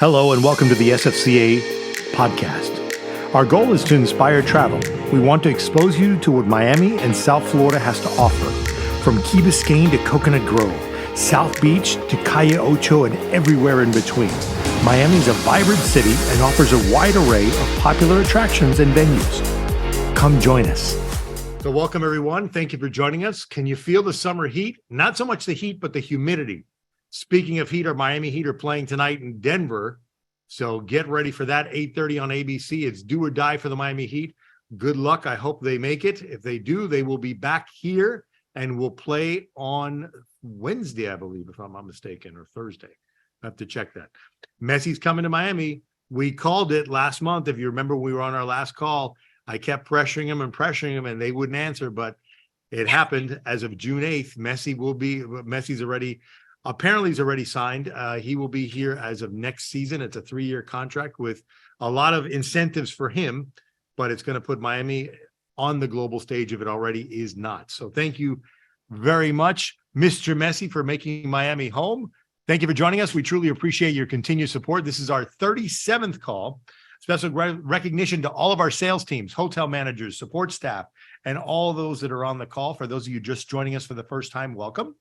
Hello and welcome to the SFCA podcast. Our goal is to inspire travel. We want to expose you to what Miami and South Florida has to offer. From Key Biscayne to Coconut Grove, South Beach to Calle Ocho and everywhere in between. Miami is a vibrant city and offers a wide array of popular attractions and venues. Come join us. So welcome everyone. Thank you for joining us. Can you feel the summer heat? Not so much the heat, but the humidity. Speaking of heat, our Miami Heat are playing tonight in Denver. So get ready for that, 8:30 on ABC. It's do or die for the Miami Heat. Good luck. I hope they make it. If they do, they will be back here and will play on Wednesday, I believe, if I'm not mistaken, or Thursday. I have to check that. Messi's coming to Miami. We called it last month. If you remember, we were on our last call. I kept pressuring him, and they wouldn't answer, but it happened as of June 8th. Messi's already signed. He will be here as of next season. It's a 3-year contract with a lot of incentives for him, but it's going to put Miami on the global stage if it already is not. So thank you very much, Mr. Messi, for making Miami home. Thank you for joining us. We truly appreciate your continued support. This is our 37th call. Special recognition to all of our sales teams, hotel managers, support staff, and all those that are on the call. For those of you just joining us for the first time, welcome.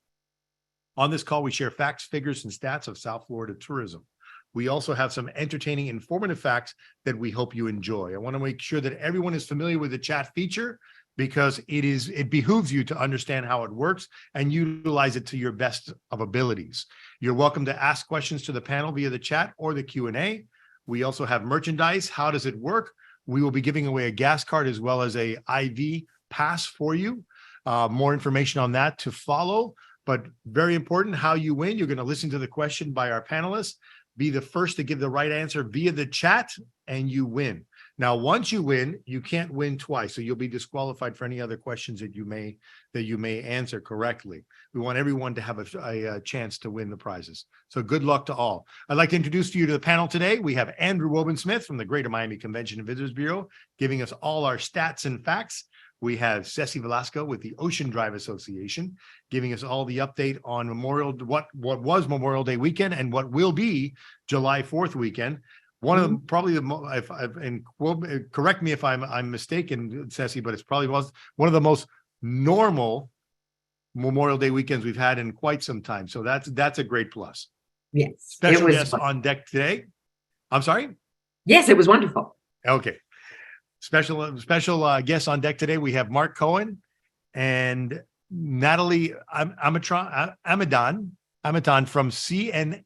On this call, we share facts, figures, and stats of South Florida tourism. We also have some entertaining, informative facts that we hope you enjoy. I want to make sure that everyone is familiar with the chat feature because it behooves you to understand how it works and utilize it to your best of abilities. You're welcome to ask questions to the panel via the chat or the Q&A. We also have merchandise. How does it work? We will be giving away a gas card as well as a IV pass for you. More information on that to follow. But very important, how you win. You're going to listen to the question by our panelists, be the first to give the right answer via the chat, and you win. Now, once you win, you can't win twice, so you'll be disqualified for any other questions that you may answer correctly. We want everyone to have a chance to win the prizes. So good luck to all. I'd like to introduce you to the panel today. We have Andrew Woban-Smith from the Greater Miami Convention and Visitors Bureau, giving us all our stats and facts. We have Ceci Velasco with the Ocean Drive Association, giving us all the update on what was Memorial Day weekend and what will be July 4th weekend. One of them, probably correct me if I'm mistaken, Ceci, but it's probably was one of the most normal Memorial Day weekends we've had in quite some time. So that's a great plus. Yes. Special guest on deck today. I'm sorry? Yes, it was wonderful. Okay. Special guests on deck today. We have Mark Cohen and Natalie Amadon from CNM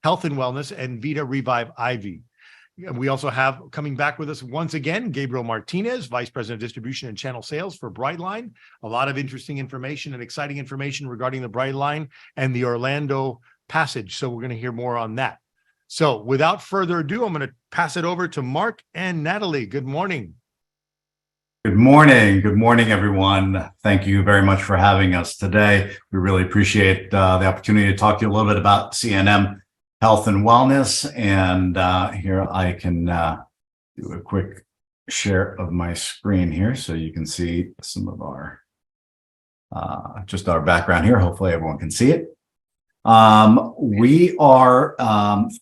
Health and Wellness and Vita Revive IV. We also have coming back with us once again, Gabriel Martinez, Vice President of Distribution and Channel Sales for Brightline. A lot of interesting information and exciting information regarding the Brightline and the Orlando Passage. So we're going to hear more on that. So without further ado, I'm going to pass it over to Mark and Natalie. Good morning. Good morning. Good morning, everyone. Thank you very much for having us today. We really appreciate the opportunity to talk to you a little bit about CNM Health and Wellness. And here I can do a quick share of my screen here so you can see some of our, just our background here. Hopefully everyone can see it. We are,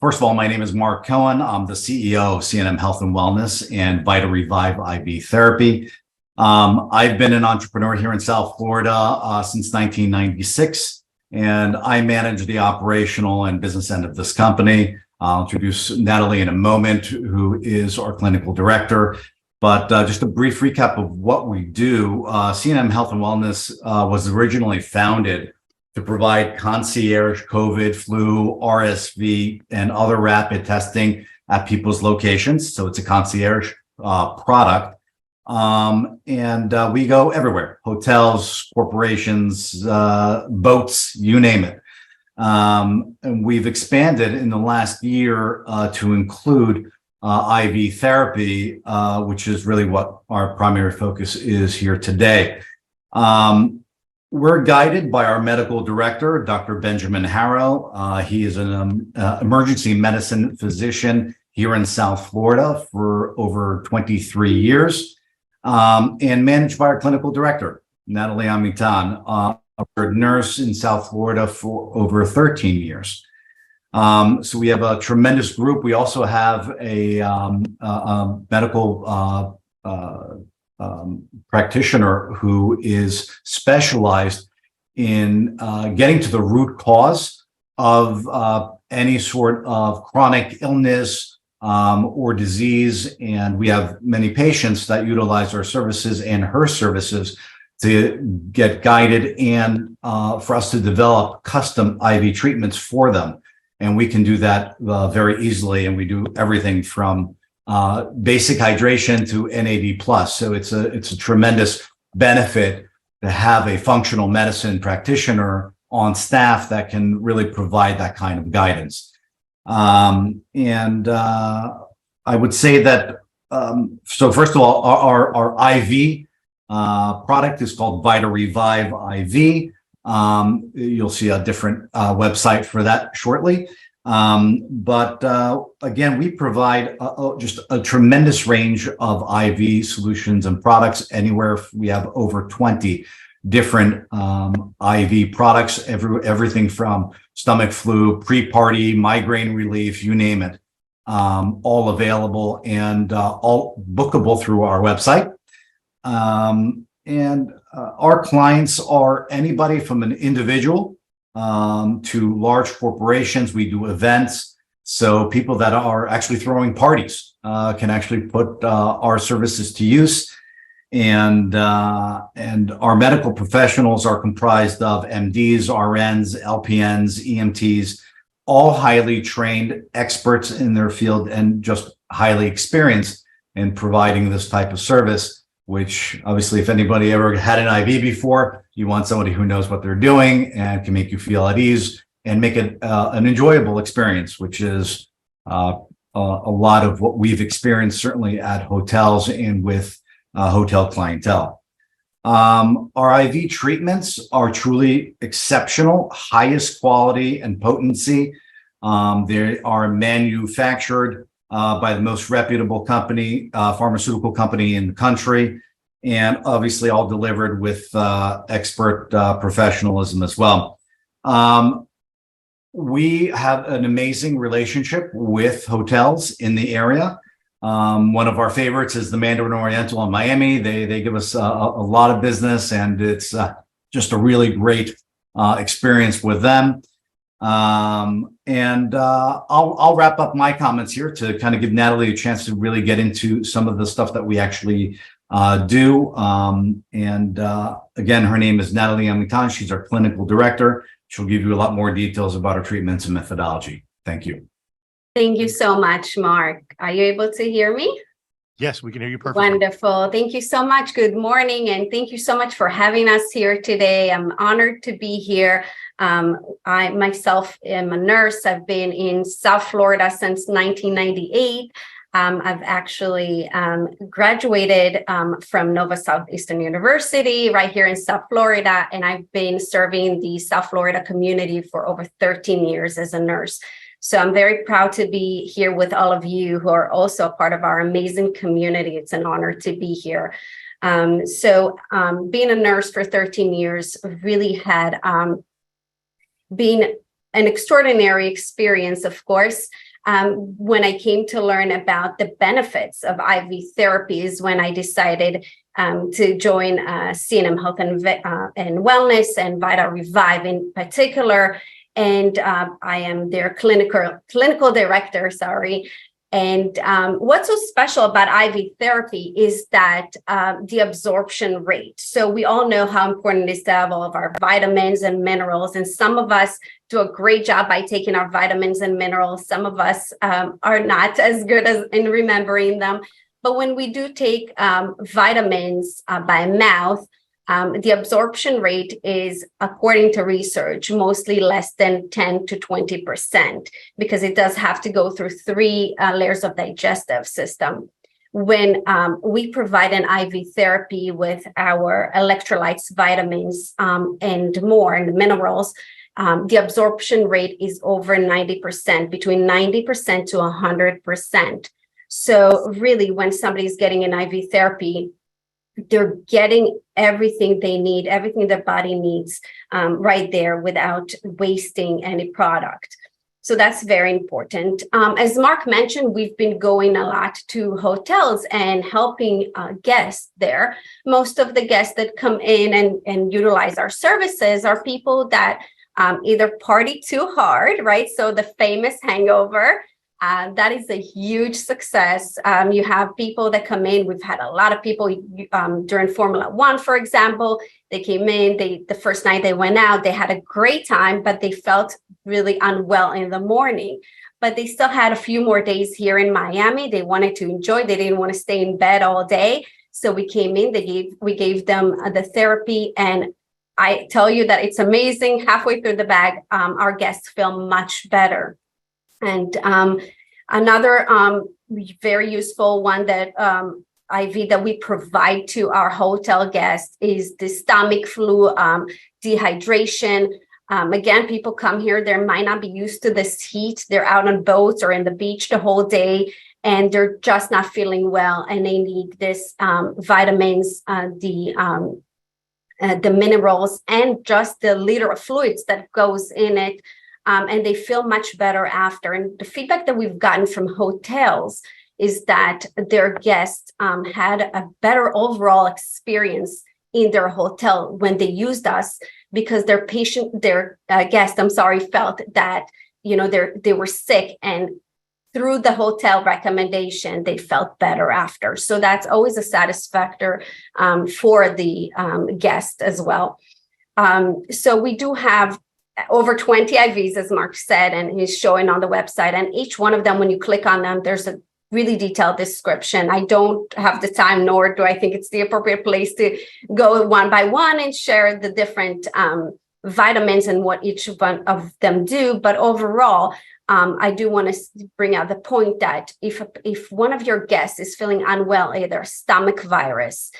first of all, my name is Mark Cohen. I'm the CEO of CNM Health and Wellness and Vita Revive IV Therapy. I've been an entrepreneur here in South Florida since 1996, and I manage the operational and business end of this company. I'll introduce Natalie in a moment, who is our clinical director. But just a brief recap of what we do. CNM Health and Wellness was originally founded to provide concierge COVID, flu, RSV, and other rapid testing at people's locations. So it's a concierge product. And we go everywhere: hotels, corporations, boats, you name it. And we've expanded in the last year to include IV therapy, which is really what our primary focus is here today. We're guided by our medical director, Dr. Benjamin Harrow. He is an emergency medicine physician here in South Florida for over 23 years, and managed by our clinical director, Natalie Amitan, a nurse in South Florida for over 13 years. So we have a tremendous group. We also have a medical practitioner who is specialized in getting to the root cause of any sort of chronic illness or disease. And we have many patients that utilize our services and her services to get guided and for us to develop custom IV treatments for them. And we can do that very easily. And we do everything from basic hydration to NAD plus. So it's a tremendous benefit to have a functional medicine practitioner on staff that can really provide that kind of guidance. I would say that, so first of all, our IV product is called Vita Revive IV. You'll see a different website for that shortly. Again, we provide just a tremendous range of IV solutions and products. Anywhere we have over 20 different IV products, everything from stomach flu, pre-party, migraine relief, you name it, all available and all bookable through our website. Our clients are anybody from an individual to large corporations. We do events. So people that are actually throwing parties can actually put our services to use. And our medical professionals are comprised of MDs, RNs, LPNs, EMTs, all highly trained experts in their field and just highly experienced in providing this type of service, which obviously if anybody ever had an IV before, you want somebody who knows what they're doing and can make you feel at ease and make it an enjoyable experience, which is a lot of what we've experienced, certainly at hotels and with hotel clientele. Our IV treatments are truly exceptional, highest quality and potency. They are manufactured by the most reputable company, pharmaceutical company in the country, and obviously all delivered with expert professionalism as well. We have an amazing relationship with hotels in the area. One of our favorites is the Mandarin Oriental in Miami. They give us a lot of business, and it's just a really great experience with them. I'll wrap up my comments here to kind of give Natalie a chance to really get into some of the stuff that we actually do. Again, her name is Natalie Amitan. She's our clinical director. She'll give you a lot more details about our treatments and methodology. Thank you. Thank you so much, Mark. Are you able to hear me? Yes, we can hear you perfectly. Wonderful. Thank you so much. Good morning. And thank you so much for having us here today. I'm honored to be here. I myself am a nurse. I've been in South Florida since 1998. I've actually graduated from Nova Southeastern University right here in South Florida, and I've been serving the South Florida community for over 13 years as a nurse. So I'm very proud to be here with all of you who are also a part of our amazing community. It's an honor to be here. Being a nurse for 13 years really had been an extraordinary experience, of course. When I came to learn about the benefits of IV therapies, when I decided to join C&M Health and Wellness and Vita Revive in particular. And I am their clinical director, And what's so special about IV therapy is that the absorption rate. So we all know how important it is to have all of our vitamins and minerals. And some of us do a great job by taking our vitamins and minerals. Some of us are not as good as in remembering them. But when we do take vitamins by mouth, the absorption rate is, according to research, mostly less than 10 to 20%, because it does have to go through 3 layers of digestive system. When we provide an IV therapy with our electrolytes, vitamins, and more, and the minerals, the absorption rate is over 90%, between 90% to 100%. So really, when somebody's getting an IV therapy, they're getting everything they need, everything their body needs right there without wasting any product. So that's very important. As Mark mentioned, we've been going a lot to hotels and helping guests there. Most of the guests that come in and utilize our services are people that either party too hard, right? So the famous hangover, that is a huge success. You have people that come in. We've had a lot of people during Formula One, for example. They came in, the first night they went out, they had a great time, but they felt really unwell in the morning. But they still had a few more days here in Miami. They wanted to enjoy. They didn't want to stay in bed all day. So we came in, we gave them the therapy, and I tell you that it's amazing. Halfway through the bag, our guests feel much better. And another very useful one that IV that we provide to our hotel guests is the stomach flu, dehydration. Again, people come here, they might not be used to this heat. They're out on boats or in the beach the whole day, and they're just not feeling well, and they need this vitamins, the minerals, and just the liter of fluids that goes in it. And they feel much better after. And the feedback that we've gotten from hotels is that their guests had a better overall experience in their hotel when they used us, because their guest, felt that, they were sick, and through the hotel recommendation, they felt better after. So that's always a satisfactor for the guest as well. So we do have over 20 IVs, as Mark said, and he's showing on the website. And each one of them, when you click on them, there's a really detailed description. I don't have the time, nor do I think it's the appropriate place to go one by one and share the different vitamins and what each one of them do. But overall, I do want to bring out the point that if one of your guests is feeling unwell, either stomach virus,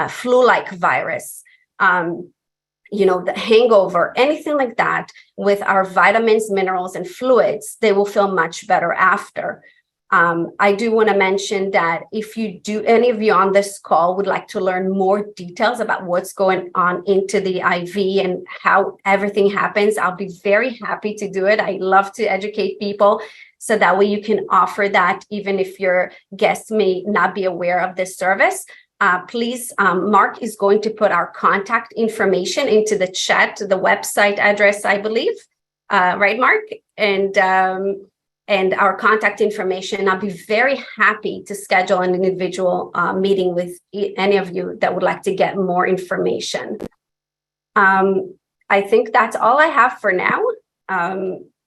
flu-like virus, the hangover, anything like that, with our vitamins, minerals, and fluids, they will feel much better after. I do want to mention that if any of you on this call would like to learn more details about what's going on into the IV and how everything happens, I'll be very happy to do it. I love to educate people, so that way you can offer that even if your guests may not be aware of this service. Please, Mark is going to put our contact information into the chat, the website address, I believe. Right, Mark? And our contact information. I'll be very happy to schedule an individual meeting with any of you that would like to get more information. I think that's all I have for now.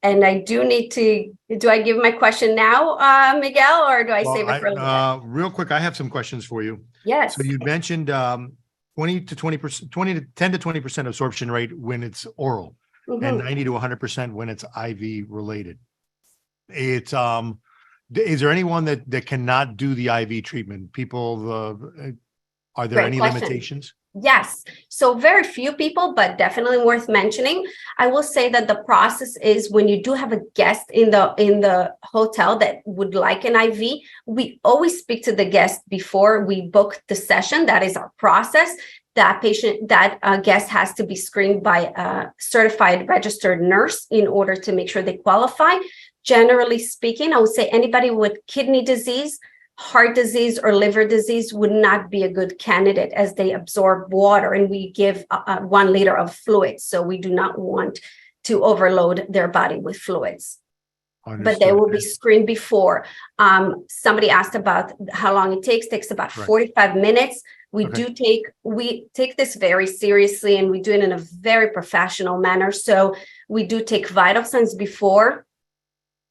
And I do I give my question now, Miguel, or do I save it for a little bit? Real quick, I have some questions for you. Yes. So you mentioned 10 to 20% absorption rate when it's oral, and 90 to 100% when it's IV related. It's is there anyone that cannot do the IV treatment? Are there any limitations? Yes. So very few people, but definitely worth mentioning. I will say that the process is, when you do have a guest in the hotel that would like an IV, we always speak to the guest before we book the session. That is our process. That guest has to be screened by a certified registered nurse in order to make sure they qualify. Generally speaking, I would say anybody with kidney disease, heart disease, or liver disease would not be a good candidate, as they absorb water, and we give 1 liter of fluids. So we do not want to overload their body with fluids. Understood. But they will be screened before. Somebody asked about how long it takes. It takes about 45 minutes. We take this very seriously, and we do it in a very professional manner. So we do take vital signs before.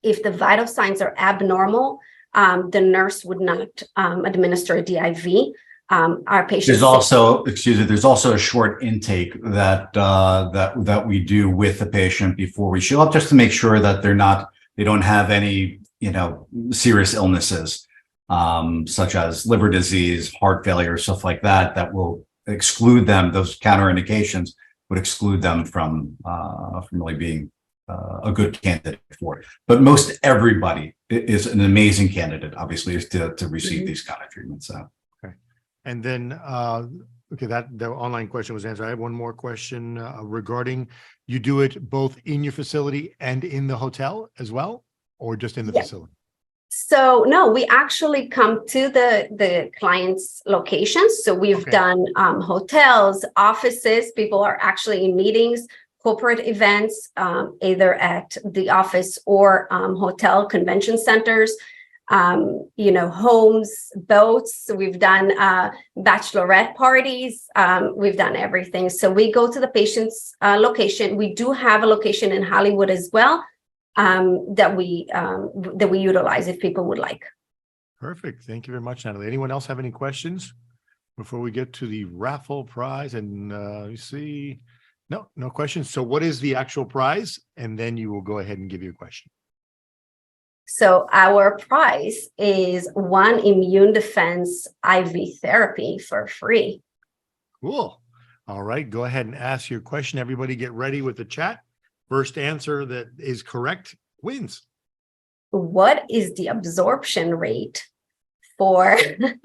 If the vital signs are abnormal, the nurse would not administer a DIV. Our patients. There's also a short intake that we do with the patient before we show up, just to make sure that they don't have any, serious illnesses, such as liver disease, heart failure, stuff like that, that will exclude them. Those counterindications would exclude them from really being a good candidate for it. But most everybody is an amazing candidate, obviously, is to receive these kind of treatments. So. Okay. And then, that the online question was answered. I have one more question regarding you do it both in your facility and in the hotel as well, or just in the Yeah. facility? So no, we actually come to the client's locations. So we've Okay. done hotels, offices. People are actually in meetings, corporate events, either at the office or hotel convention centers. Homes, boats. So we've done bachelorette parties. We've done everything. So we go to the patient's location. We do have a location in Hollywood as well. That we utilize if people would like. Perfect. Thank you very much, Natalie. Anyone else have any questions before we get to the raffle prize? And you see, no questions. So what is the actual prize? And then you will go ahead and give your question. So our prize is one immune defense IV therapy for free. Cool. All right. Go ahead and ask your question. Everybody get ready with the chat. First answer that is correct wins. What is the absorption rate for their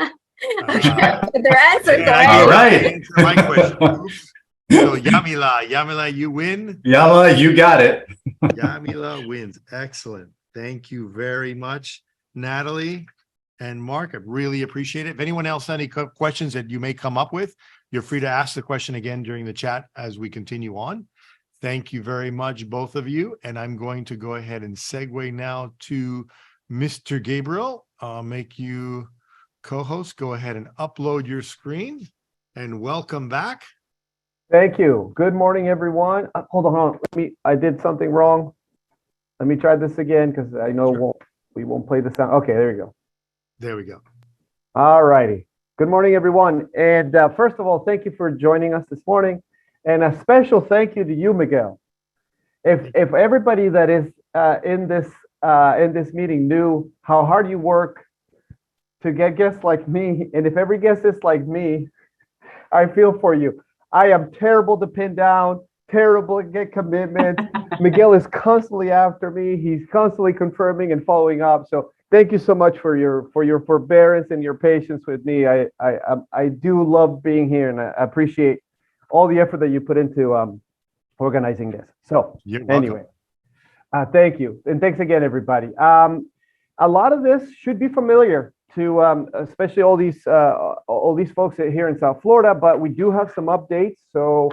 answer? All right. Answer my question. Oops. So Yamila, you win. Yama, you got it. Yamila wins. Excellent. Thank you very much, Natalie and Mark. I really appreciate it. If anyone else has any questions that you may come up with, you're free to ask the question again during the chat as we continue on. Thank you very much, both of you. And I'm going to go ahead and segue now to Mr. Gabriel. I'll make you co-host. Go ahead and upload your screen and welcome back. Thank you. Good morning, everyone. Hold on. I did something wrong. Let me try this again because I know we won't play the sound. Okay, there we go. There we go. All righty. Good morning, everyone. And first of all, thank you for joining us this morning. And a special thank you to you, Miguel. If everybody that is in this meeting knew how hard you work to get guests like me, and if every guest is like me, I feel for you. I am terrible to pin down, terrible to get commitments. Miguel is constantly after me. He's constantly confirming and following up. So thank you so much for your forbearance and your patience with me. I do love being here, and I appreciate all the effort that you put into organizing this. So anyway, thank you. And thanks again, everybody. A lot of this should be familiar to especially all these folks here in South Florida, but we do have some updates. So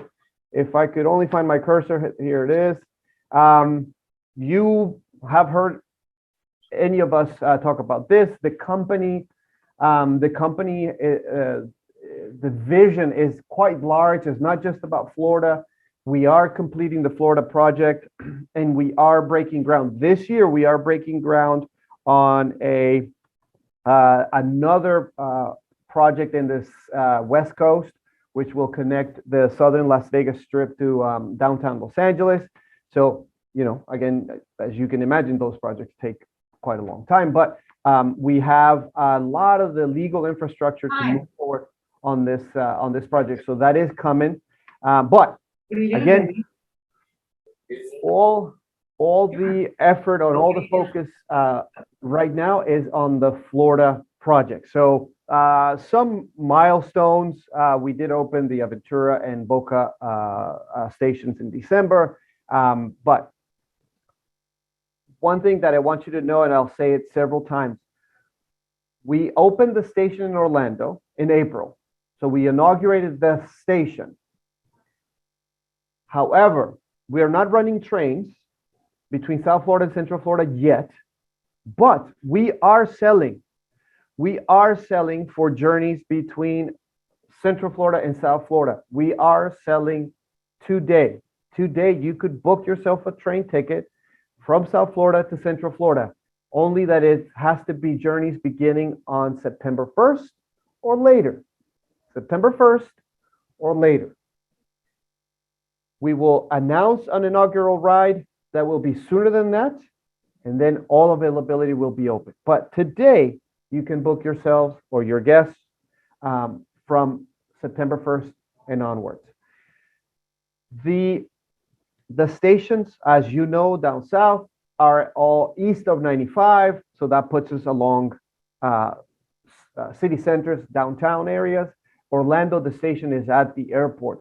if I could only find my cursor, here it is. You have heard any of us talk about this. The company, the vision is quite large. It's not just about Florida. We are completing the Florida project, and we are breaking ground. This year, we are breaking ground on another project in this West Coast, which will connect the southern Las Vegas Strip to downtown Los Angeles. So, again, as you can imagine, those projects take quite a long time, but we have a lot of the legal infrastructure to move forward on this project. So that is coming. But again, all the effort and all the focus right now is on the Florida project. So some milestones, we did open the Aventura and Boca stations in December. But one thing that I want you to know, and I'll say it several times, we opened the station in Orlando in April. So we inaugurated the station. However, we are not running trains between South Florida and Central Florida yet, but we are selling for journeys between Central Florida and South Florida. We are selling today. Today, you could book yourself a train ticket from South Florida to Central Florida, only that it has to be journeys beginning on September 1st or later. September 1st or later. We will announce an inaugural ride that will be sooner than that, and then all availability will be open. But today, you can book yourselves or your guests from September 1st and onwards. The stations, as you know, down south are all east of 95, so that puts us along city centers, downtown areas. Orlando, the station is at the airport.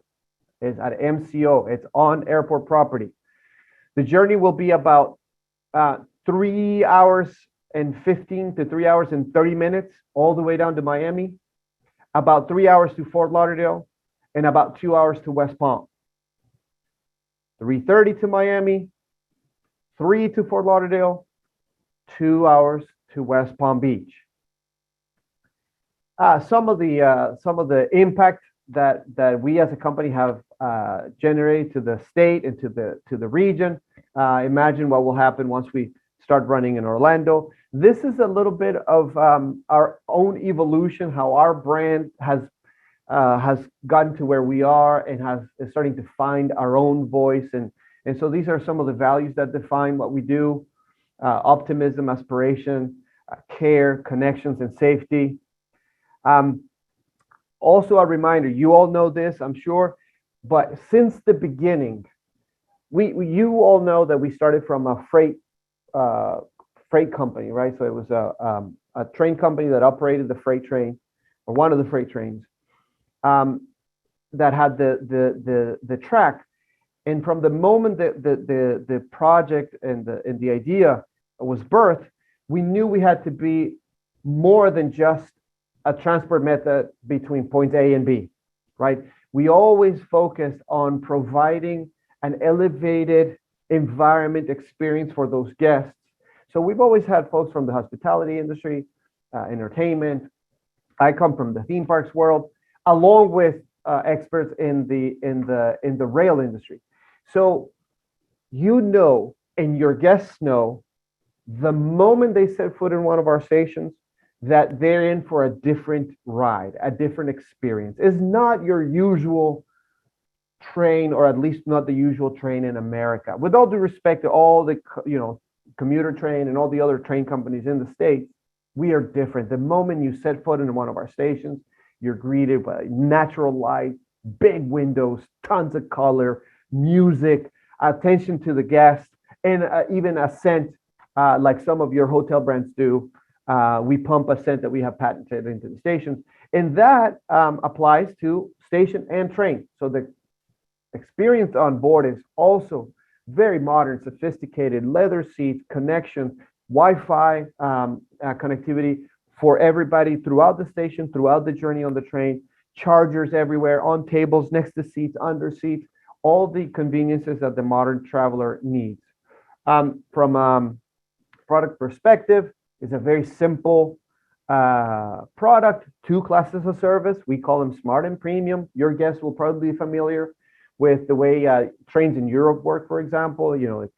It's at MCO. It's on airport property. The journey will be about 3 hours and 15 to 3 hours and 30 minutes all the way down to Miami, about 3 hours to Fort Lauderdale, and about 2 hours to West Palm. 3:30 to Miami, 3 to Fort Lauderdale, 2 hours to West Palm Beach. Some of the impact that we as a company have generated to the state and to the region. Imagine what will happen once we start running in Orlando. This is a little bit of our own evolution, how our brand has gotten to where we are and is starting to find our own voice. And so these are some of the values that define what we do: optimism, aspiration, care, connections, and safety. Also a reminder, you all know this, I'm sure, but since the beginning, you all know that we started from a freight company, right? So it was a train company that operated the freight train, or one of the freight trains, that had the track. And from the moment that the project and the idea was birthed, we knew we had to be more than just a transport method between points A and B, right? We always focused on providing an elevated environment experience for those guests. So we've always had folks from the hospitality industry, entertainment. I come from the theme parks world, along with experts in the rail industry. So you know, and your guests know, the moment they set foot in one of our stations, that they're in for a different ride, a different experience. It's not your usual train, or at least not the usual train in America. With all due respect to all the commuter train and all the other train companies in the States, we are different. The moment you set foot in one of our stations, you're greeted by natural light, big windows, tons of color, music, attention to the guest, and even a scent like some of your hotel brands do. We pump a scent that we have patented into the stations, and that applies to station and train. So the experience on board is also very modern, sophisticated, leather seats, connection, Wi-Fi connectivity for everybody throughout the station, throughout the journey on the train, chargers everywhere, on tables, next to seats, under seats, all the conveniences that the modern traveler needs. From a product perspective, it's a very simple product, 2 classes of service. We call them Smart and Premium. Your guests will probably be familiar with the way trains in Europe work, for example,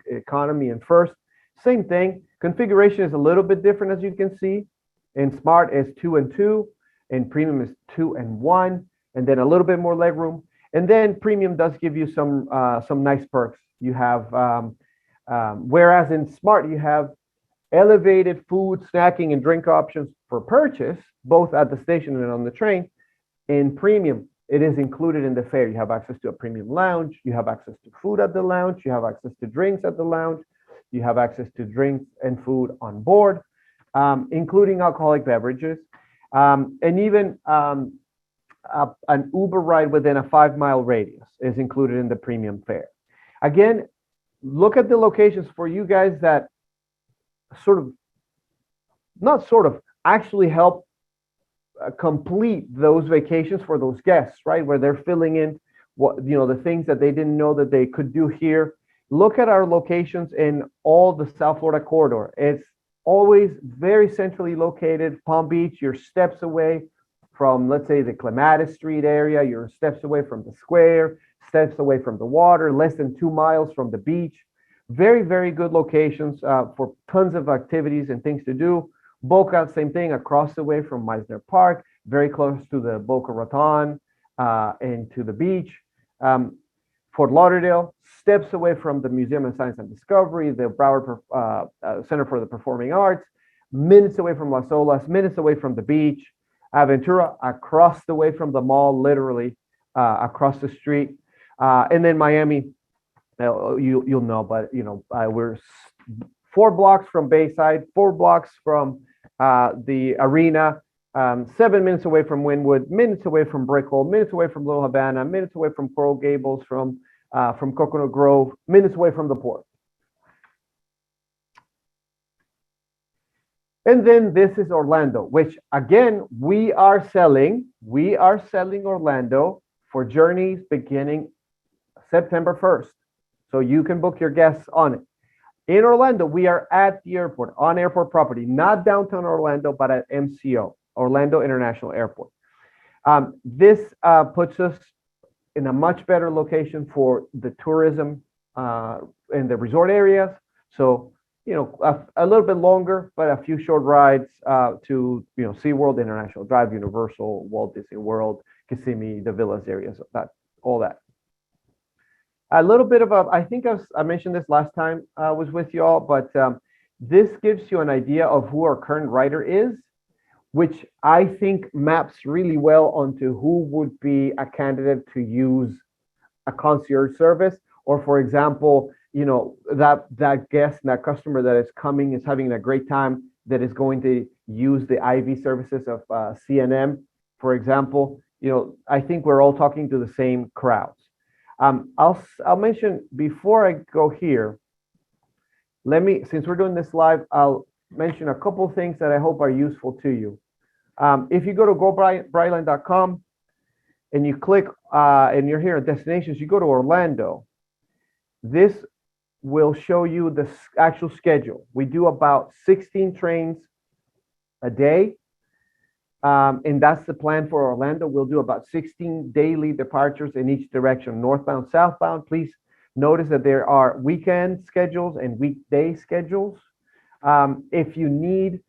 economy and first. Same thing. Configuration is a little bit different, as you can see. In Smart is 2 and 2, and Premium is 2 and 1, and then a little bit more legroom. And then Premium does give you some nice perks. You have, whereas in Smart you have elevated food, snacking, and drink options for purchase, both at the station and on the train. In Premium, it is included in the fare. You have access to a premium lounge. You have access to food at the lounge. You have access to drinks at the lounge. You have access to drinks and food on board, including alcoholic beverages, and even an Uber ride within a 5-mile radius is included in the premium fare. Again, look at the locations for you guys that actually help complete those vacations for those guests, right? Where they're filling in the things that they didn't know that they could do here. Look at our locations in all the South Florida corridor. It's always very centrally located. Palm Beach, you're steps away from, let's say, the Clematis Street area. You're steps away from the square, steps away from the water, less than 2 miles from the beach. Very, very good locations for tons of activities and things to do. Boca, same thing, across the way from Meisner Park, very close to the Boca Raton and to the beach. Fort Lauderdale, steps away from the Museum of Science and Discovery, the Broward Center for the Performing Arts, minutes away from Las Olas, minutes away from the beach. Aventura, across the way from the mall, literally across the street. And then Miami, you'll know, but we're 4 blocks from Bayside, 4 blocks from the arena, 7 minutes away from Wynwood, minutes away from Brickell, minutes away from Little Havana, minutes away from Coral Gables, from Coconut Grove, minutes away from the port. And then this is Orlando, which again, we are selling Orlando for journeys beginning September 1st. So you can book your guests on it. In Orlando, we are at the airport, on airport property, not downtown Orlando, but at MCO, Orlando International Airport. This puts us in a much better location for the tourism in the resort areas. So, you know, a little bit longer, but a few short rides to, you know, SeaWorld, International Drive, Universal, Walt Disney World, Kissimmee, the villas areas, all that. A little bit of I think I mentioned this last time I was with you all, but this gives you an idea of who our current writer is, which I think maps really well onto who would be a candidate to use a concierge service, or for example, you know, that guest, that customer that is coming is having a great time, that is going to use the IV services of CNM, for example. You know, I think we're all talking to the same crowds. I'll mention before I go here, since we're doing this live, I'll mention a couple things that I hope are useful to you. If you go to gobrightline.com and you click and you're here at destinations, you go to Orlando, this will show you the actual schedule. We do about 16 trains a day. And that's the plan for Orlando. We'll do about 16 daily departures in each direction, northbound, southbound. Please notice that there are weekend schedules and weekday schedules. If you need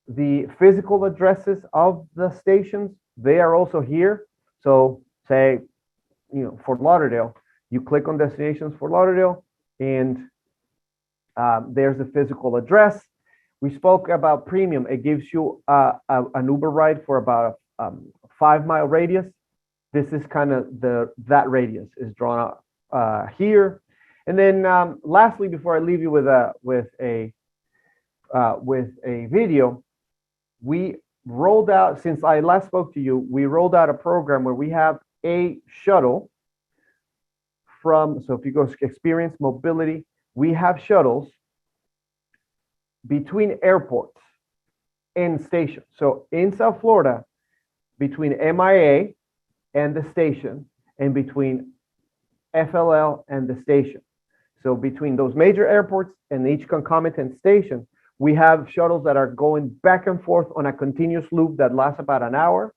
the physical addresses of the stations, they are also here. So say, you know, Fort Lauderdale, you click on destinations Fort Lauderdale, and there's the physical address. We spoke about premium. It gives you an Uber ride for about a 5-mile radius. This is kind of that radius is drawn out here. And then lastly, before I leave you with a video, we rolled out, since I last spoke to you, we rolled out a program where we have a shuttle so if you go to Experience Mobility, we have shuttles between airports and stations. So in South Florida, between MIA and the station, and between FLL and the station. So between those major airports and each concomitant station, we have shuttles that are going back and forth on a continuous loop that lasts about an hour.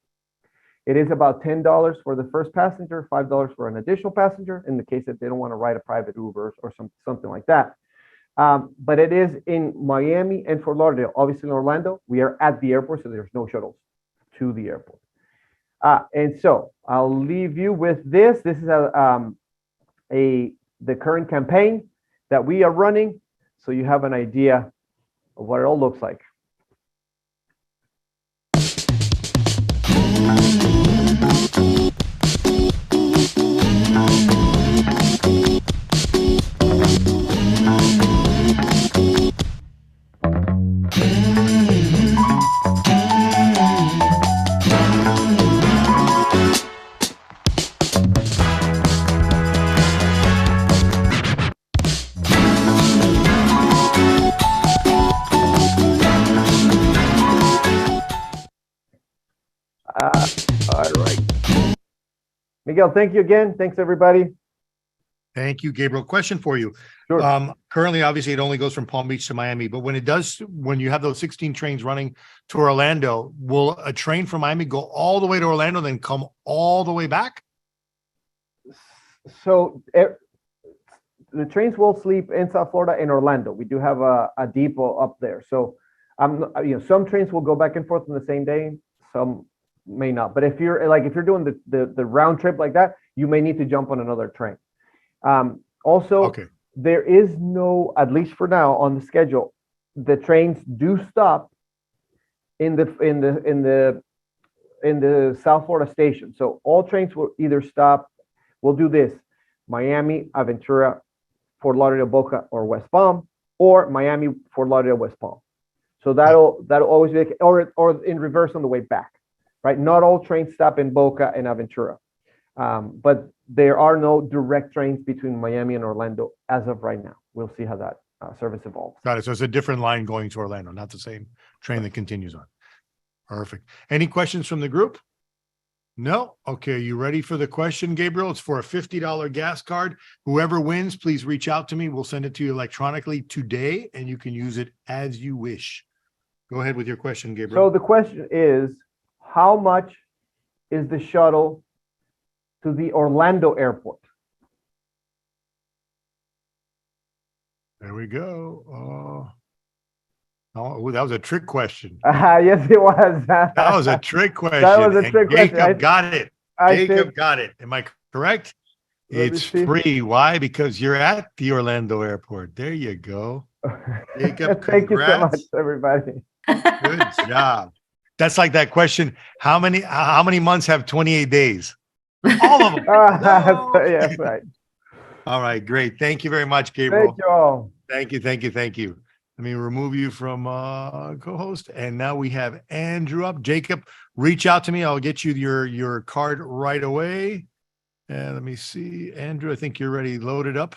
It is about $10 for the first passenger, $5 for an additional passenger, in the case that they don't want to ride a private Uber or something like that. But it is in Miami and Fort Lauderdale. Obviously in Orlando, we are at the airport, so there's no shuttles to the airport. And so I'll leave you with this. This is the current campaign that we are running, so you have an idea of what it all looks like. All right. Miguel, thank you again. Thanks, everybody. Thank you, Gabriel. Question for you. Sure. Currently, obviously, it only goes from Palm Beach to Miami, but when you have those 16 trains running to Orlando, will a train from Miami go all the way to Orlando, then come all the way back? So the trains will sleep in South Florida and Orlando. We do have a depot up there. So some trains will go back and forth on the same day. Some may not. But if you're doing the round trip like that, you may need to jump on another train. Okay. There is no, at least for now, on the schedule, the trains do stop in the South Florida station. So all trains will either stop. We'll do this: Miami, Aventura, Fort Lauderdale, Boca, or West Palm, or Miami, Fort Lauderdale, West Palm. So that'll always be, or in reverse on the way back, right? Not all trains stop in Boca and Aventura, but there are no direct trains between Miami and Orlando as of right now. We'll see how that service evolves. Got it. So it's a different line going to Orlando, not the same train that continues on. Perfect. Any questions from the group? No? Okay. You ready for the question, Gabriel? It's for a $50 gas card. Whoever wins, please reach out to me. We'll send it to you electronically today, and you can use it as you wish. Go ahead with your question, Gabriel. So the question is, how much is the shuttle to the Orlando airport? There we go. Oh, that was a trick question. Yes, it was. That was a trick question. That was a trick question. Jacob got it. Jacob got it. Am I correct? Let me It's see. free. Why? Because you're at the Orlando airport. There you go. Jacob, Thank you so much, congrats. everybody. Good job. That's like that question. How many months have 28 days? All of them. Yes, right. All right, great. Thank you very much, Gabriel. Thank you all. Thank you. Let me remove you from co-host. And now we have Andrew up. Jacob, reach out to me. I'll get you your card right away. And let me see. Andrew, I think you're ready loaded up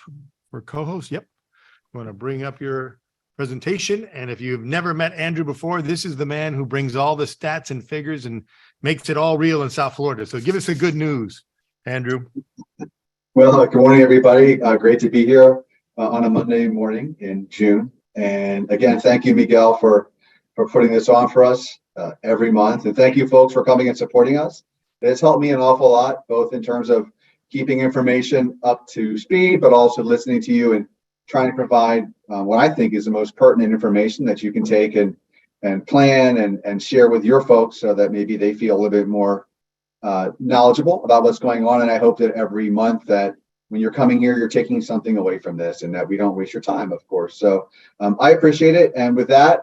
for co-host. Yep. I'm going to bring up your presentation. And if you've never met Andrew before, this is the man who brings all the stats and figures and makes it all real in South Florida. So give us the good news, Andrew. Well, good morning, everybody. Great to be here on a Monday morning in June. And again, thank you, Miguel, for putting this on for us every month. And thank you, folks, for coming and supporting us. It's helped me an awful lot, both in terms of keeping information up to speed, but also listening to you and trying to provide what I think is the most pertinent information that you can take and plan and share with your folks so that maybe they feel a little bit more knowledgeable about what's going on. And I hope that every month that when you're coming here, you're taking something away from this and that we don't waste your time, of course. So I appreciate it. And with that,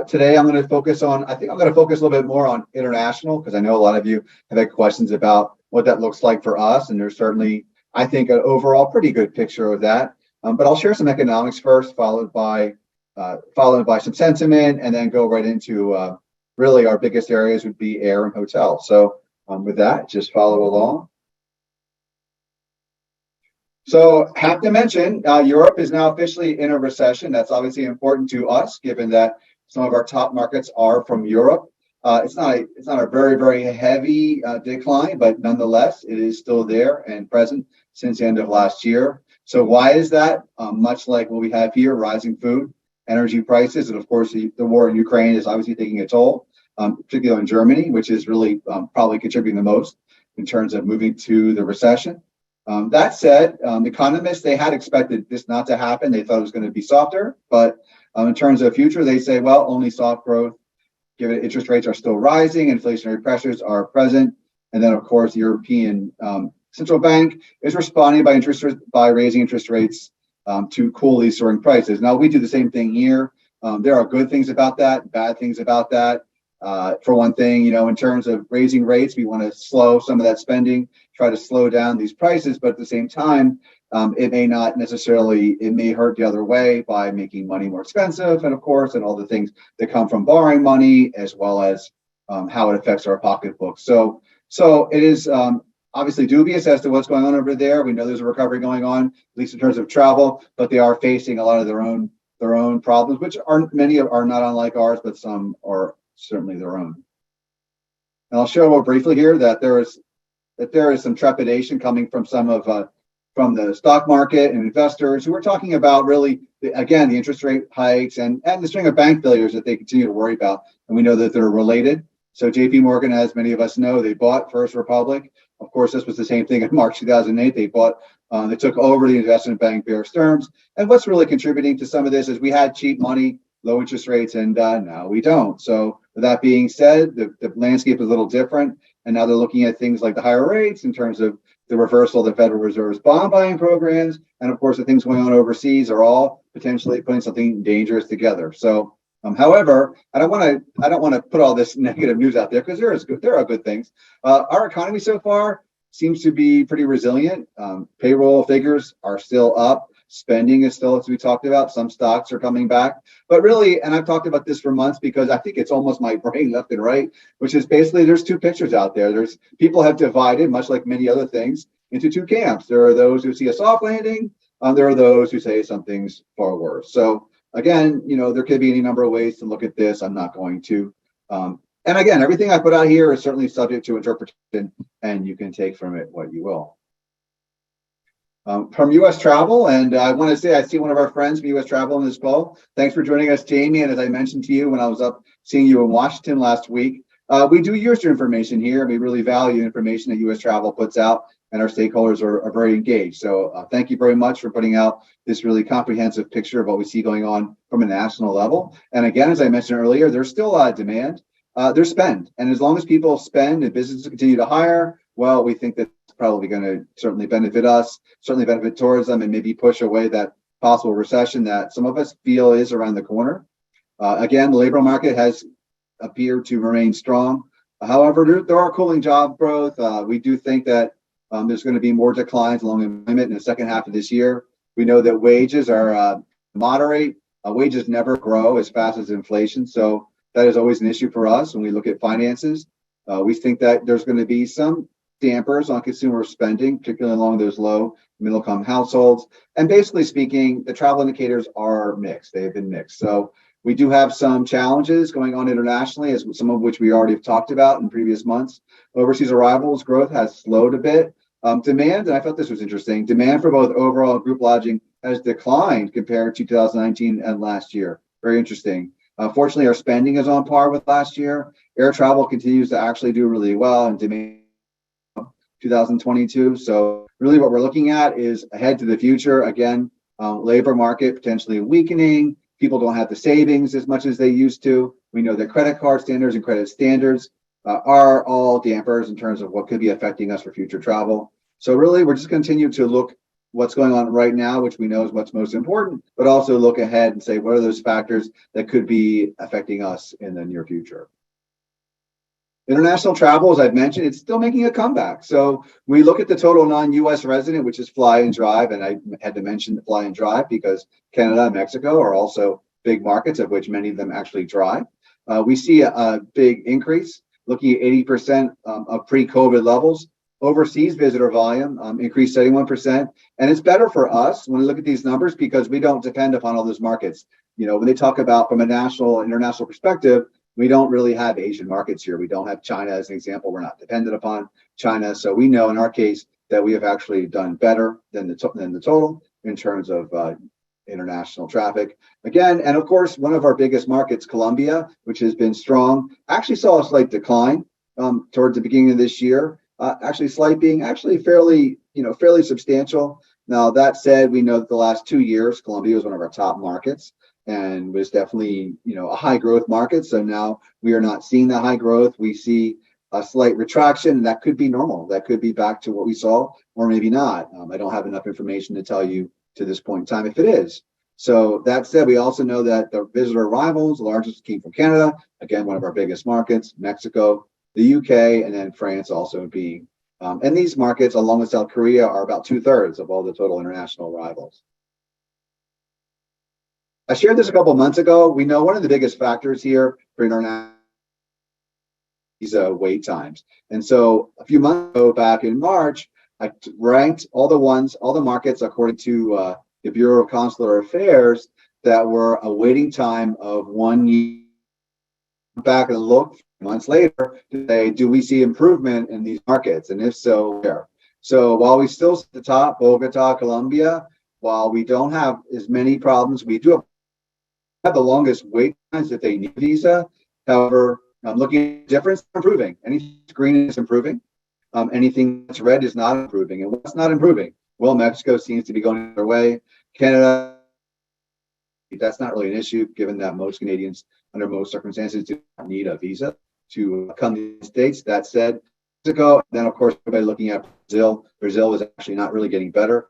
today I'm going to focus a little bit more on international, because I know a lot of you have had questions about what that looks like for us. And there's certainly, I think, an overall pretty good picture of that. But I'll share some economics first, followed by some sentiment, and then go right into really our biggest areas would be air and hotel. So with that, just follow along. So have to mention, Europe is now officially in a recession. That's obviously important to us, given that some of our top markets are from Europe. It's not a very, very heavy decline, but nonetheless, it is still there and present since the end of last year. So why is that? Much like what we have here, rising food, energy prices, and of course, the war in Ukraine is obviously taking a toll, particularly in Germany, which is really probably contributing the most in terms of moving to the recession. That said, economists, they had expected this not to happen. They thought it was going to be softer, but in terms of future, they say, well, only soft growth, given interest rates are still rising, inflationary pressures are present. And then, of course, the European Central Bank is responding by raising interest rates to cool these soaring prices. Now, we do the same thing here. There are good things about that, bad things about that. For one thing, in terms of raising rates, we want to slow some of that spending, try to slow down these prices, but at the same time, it may hurt the other way by making money more expensive, and of course, and all the things that come from borrowing money, as well as how it affects our pocketbook. So it is obviously dubious as to what's going on over there. We know there's a recovery going on, at least in terms of travel, but they are facing a lot of their own problems, which many are not unlike ours, but some are certainly their own. And I'll show briefly here that there is some trepidation coming from from the stock market and investors who are talking about really, again, the interest rate hikes and the string of bank failures that they continue to worry about. And we know that they're related. So JP Morgan, as many of us know, they bought First Republic. Of course, this was the same thing in March 2008. They took over the investment bank Bear Stearns. And what's really contributing to some of this is we had cheap money, low interest rates, and now we don't. So with that being said, the landscape is a little different. And now they're looking at things like the higher rates in terms of the reversal of the Federal Reserve's bond buying programs. And of course, the things going on overseas are all potentially putting something dangerous together. So, however, I don't want to put all this negative news out there, because there are good things. Our economy so far seems to be pretty resilient. Payroll figures are still up. Spending is still, as we talked about, some stocks are coming back. But really, and I've talked about this for months because I think it's almost my brain left and right, which is basically there's two pictures out there. There's people have divided, much like many other things, into two camps. There are those who see a soft landing. There are those who say something's far worse. So again, there could be any number of ways to look at this. I'm not going to. And again, everything I put out here is certainly subject to interpretation, and you can take from it what you will. From U.S. Travel, and I want to say I see one of our friends from U.S. Travel in this call. Thanks for joining us, Jamie. And as I mentioned to you when I was up seeing you in Washington last week, we do use your information here, and we really value information that U.S. Travel puts out, and our stakeholders are very engaged. So thank you very much for putting out this really comprehensive picture of what we see going on from a national level. And again, as I mentioned earlier, there's still a lot of demand. There's spend. And as long as people spend and businesses continue to hire, well, we think that's probably going to certainly benefit us, certainly benefit tourism, and maybe push away that possible recession that some of us feel is around the corner. Again, the labor market has appeared to remain strong. However, there are cooling job growth. We do think that there's going to be more declines along employment in the second half of this year. We know that wages are moderate. Wages never grow as fast as inflation. So that is always an issue for us when we look at finances. We think that there's going to be some dampers on consumer spending, particularly along those low middle income households. And basically speaking, the travel indicators are mixed. They have been mixed. So we do have some challenges going on internationally, as some of which we already have talked about in previous months. Overseas arrivals growth has slowed a bit. Demand, and I thought this was interesting, demand for both overall and group lodging has declined compared to 2019 and last year. Very interesting. Fortunately, our spending is on par with last year. Air travel continues to actually do really well in demand 2022. So really what we're looking at is ahead to the future. Again, labor market potentially weakening. People don't have the savings as much as they used to. We know that credit card standards and credit standards are all dampers in terms of what could be affecting us for future travel. So really, we're just continue to look what's going on right now, which we know is what's most important, but also look ahead and say, what are those factors that could be affecting us in the near future? International travel, as I've mentioned, it's still making a comeback. So we look at the total non-US resident, which is fly and drive, and I had to mention the fly and drive because Canada and Mexico are also big markets, of which many of them actually drive. We see a big increase, looking at 80% of pre-COVID levels. Overseas visitor volume increased 71%. And it's better for us when we look at these numbers because we don't depend upon all those markets. When they talk about from a national, international perspective, we don't really have Asian markets here. We don't have China as an example. We're not dependent upon China. So we know in our case that we have actually done better than the total in terms of international traffic. Again, and of course, one of our biggest markets, Colombia, which has been strong, actually saw a slight decline towards the beginning of this year. Actually slight being actually fairly substantial. Now, that said, we know that the last 2 years, Colombia was one of our top markets and was definitely, a high growth market. So now we are not seeing the high growth. We see a slight retraction. That could be normal. That could be back to what we saw, or maybe not. I don't have enough information to tell you to this point in time if it is. So that said, we also know that the visitor arrivals, the largest came from Canada, again, one of our biggest markets, Mexico, the UK, and then France also being. And these markets, along with South Korea, are about 2/3 of all the total international arrivals. I shared this a couple of months ago. We know one of the biggest factors here for international visa wait times. And so a few months ago, back in March, I ranked all the markets according to the Bureau of Consular Affairs that were a waiting time of 1 year. Back and look months later to say, do we see improvement in these markets? And if so, where? So while we still sit at the top, Bogota, Colombia, while we don't have as many problems, we do have the longest wait times if they need a visa. However, looking at the difference, improving. Anything that's green is improving. Anything that's red is not improving. And what's not improving? Well, Mexico seems to be going their way. Canada, that's not really an issue, given that most Canadians, under most circumstances, do not need a visa to come to the United States. That said, Mexico, then of course, everybody looking at Brazil. Brazil is actually not really getting better.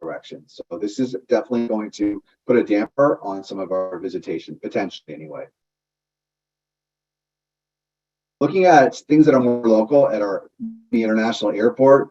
Direction. So this is definitely going to put a damper on some of our visitation, potentially anyway. Looking at things that are more local at the international airport,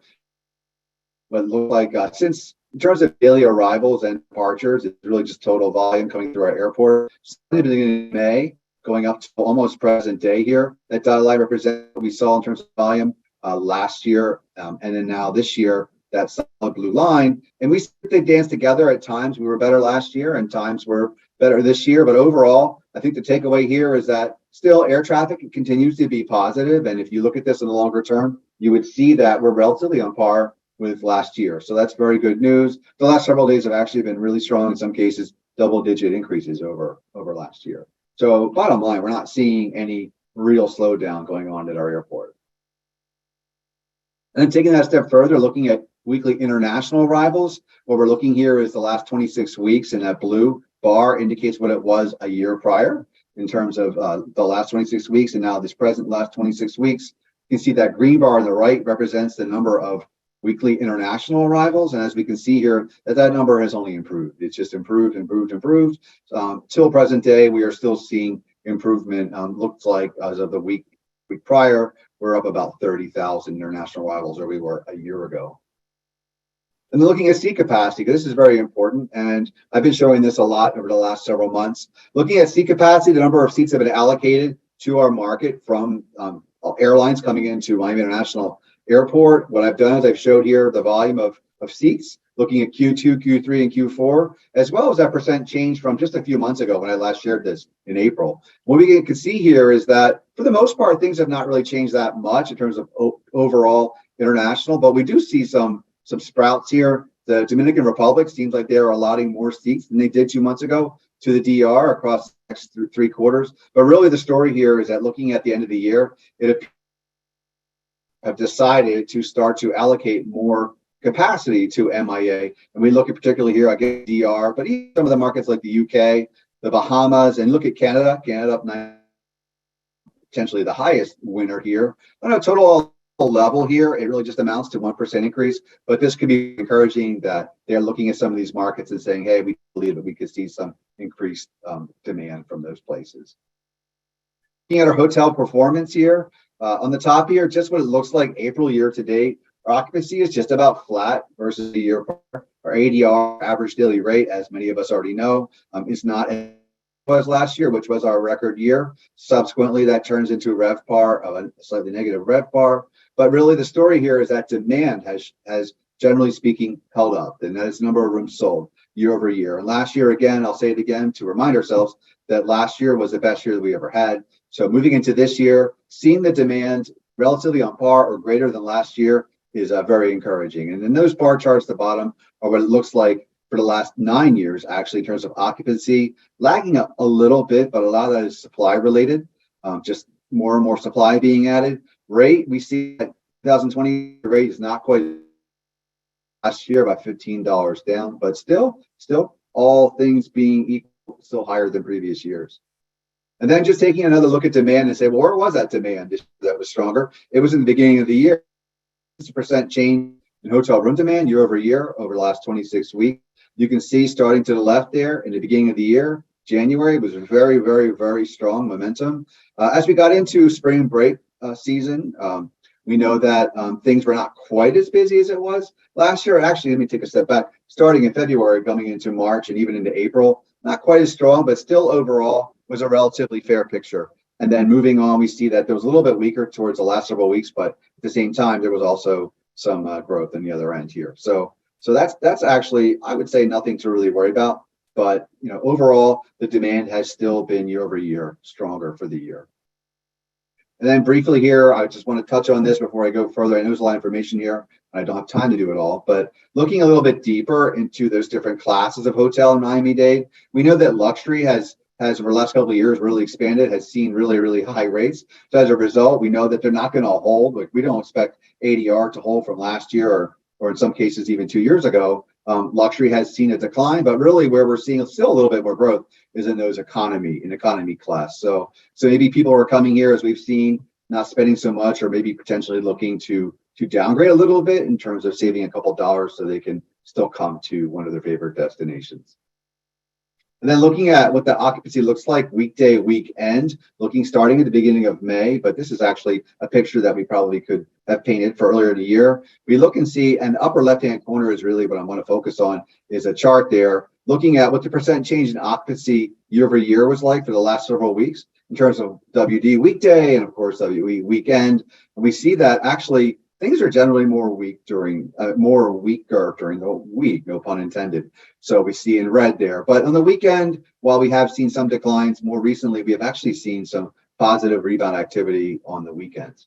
what look like since In terms of daily arrivals and departures, it's really just total volume coming through our airport. Starting at the beginning of May, going up to almost present day here. That dotted line represents what we saw in terms of volume last year, and then now this year, that solid blue line. And we see they dance together. At times we were better last year, and times we're better this year. But overall, I think the takeaway here is that still air traffic continues to be positive. And if you look at this in the longer term, you would see that we're relatively on par with last year. So that's very good news. The last several days have actually been really strong, in some cases, double-digit increases over last year. So bottom line, we're not seeing any real slowdown going on at our airport. And then taking that a step further, looking at weekly international arrivals, what we're looking here is the last 26 weeks, and that blue bar indicates what it was a year prior in terms of the last 26 weeks, and now this present last 26 weeks. You can see that green bar on the right represents the number of weekly international arrivals, and as we can see here, that number has only improved. It's just improved. Till present day, we are still seeing improvement. Looks like as of the week prior, we're up about 30,000 international arrivals where we were a year ago. And then looking at seat capacity, this is very important, and I've been showing this a lot over the last several months. Looking at seat capacity, the number of seats that have been allocated to our market from airlines coming into Miami International Airport. What I've done is I've showed here the volume of seats, looking at Q2, Q3, and Q4, as well as that percent change from just a few months ago when I last shared this in April. What we can see here is that for the most part, things have not really changed that much in terms of overall international, but we do see some sprouts here. The Dominican Republic seems like they're allotting more seats than they did 2 months ago to the DR across the next 3 quarters. But really the story here is that looking at the end of the year, it have decided to start to allocate more capacity to MIA. And we look at particularly here, again, DR, but even some of the markets like the UK, the Bahamas, and look at Canada. Canada up 9, potentially the highest winner here. On a total level here, it really just amounts to 1% increase, but this could be encouraging that they're looking at some of these markets and saying, hey, we believe that we could see some increased demand from those places. Looking at our hotel performance here, on the top here, just what it looks like April year to date, our occupancy is just about flat versus the year prior. Our ADR, average daily rate, as many of us already know, is not as it was last year, which was our record year. Subsequently, that turns into a RevPAR of a slightly negative RevPAR. But really the story here is that demand has generally speaking held up, and that is the number of rooms sold year over year. And last year, again, I'll say it again to remind ourselves that last year was the best year that we ever had. So moving into this year, seeing the demand relatively on par or greater than last year is very encouraging. And then those bar charts at the bottom are what it looks like for the last 9 years, actually, in terms of occupancy, lagging up a little bit, but a lot of that is supply related, just more and more supply being added. Rate, we see that 2020 rate is not quite last year, about $15 down, but still all things being equal, still higher than previous years. And then just taking another look at demand and say, well, where was that demand that was stronger? It was in the beginning of the year. 6% change in hotel room demand year over the last 26 weeks. You can see starting to the left there in the beginning of the year, January was very, very, very strong momentum. As we got into spring break season, we know that things were not quite as busy as it was last year. Actually, let me take a step back. Starting in February, coming into March and even into April, not quite as strong, but still overall was a relatively fair picture. And then moving on, we see that there was a little bit weaker towards the last several weeks, but at the same time, there was also some growth on the other end here. So that's actually, I would say, nothing to really worry about. But overall, the demand has still been year over year stronger for the year. And then briefly here, I just want to touch on this before I go further. I know there's a lot of information here. I don't have time to do it all, but looking a little bit deeper into those different classes of hotel in Miami-Dade, we know that luxury has over the last couple of years really expanded, has seen really, really high rates. So as a result, we know that they're not going to hold. Like we don't expect ADR to hold from last year or in some cases even 2 years ago. Luxury has seen a decline, but really where we're seeing still a little bit more growth is in those economy class. So maybe people are coming here, as we've seen, not spending so much, or maybe potentially looking to downgrade a little bit in terms of saving a couple dollars so they can still come to one of their favorite destinations. And then looking at what the occupancy looks like weekday, weekend, starting at the beginning of May, but this is actually a picture that we probably could have painted for earlier in the year. We look and see, and the upper left-hand corner is really what I want to focus on, is a chart there, looking at what the percent change in occupancy year over year was like for the last several weeks in terms of WD weekday and of course WE weekend. And we see that actually things are generally more weaker during the week, no pun intended. So we see in red there. But on the weekend, while we have seen some declines, more recently, we have actually seen some positive rebound activity on the weekends.